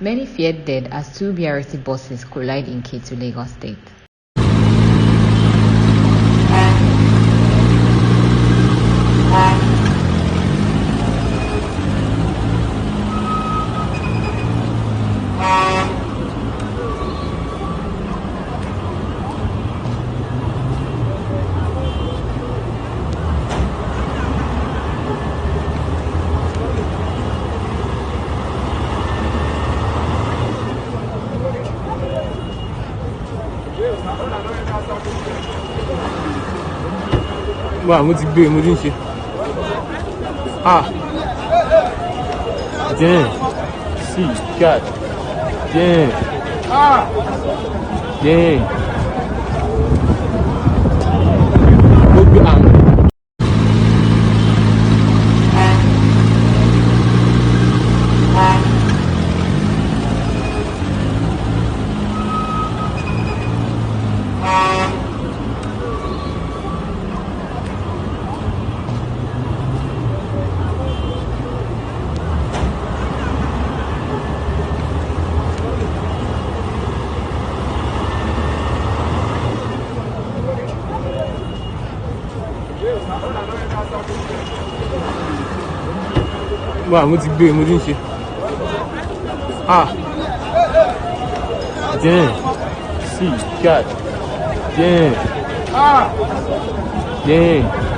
Many feared death as two BRT buses collide in Ketu, Lagos State. Wow, mo ti gbé mo ti ń ṣe. Damn. See, God. Damn. Damn. Mo gbé Wow, mo ti gbé mo ti ń ṣe. Damn. See, God. Damn. Damn.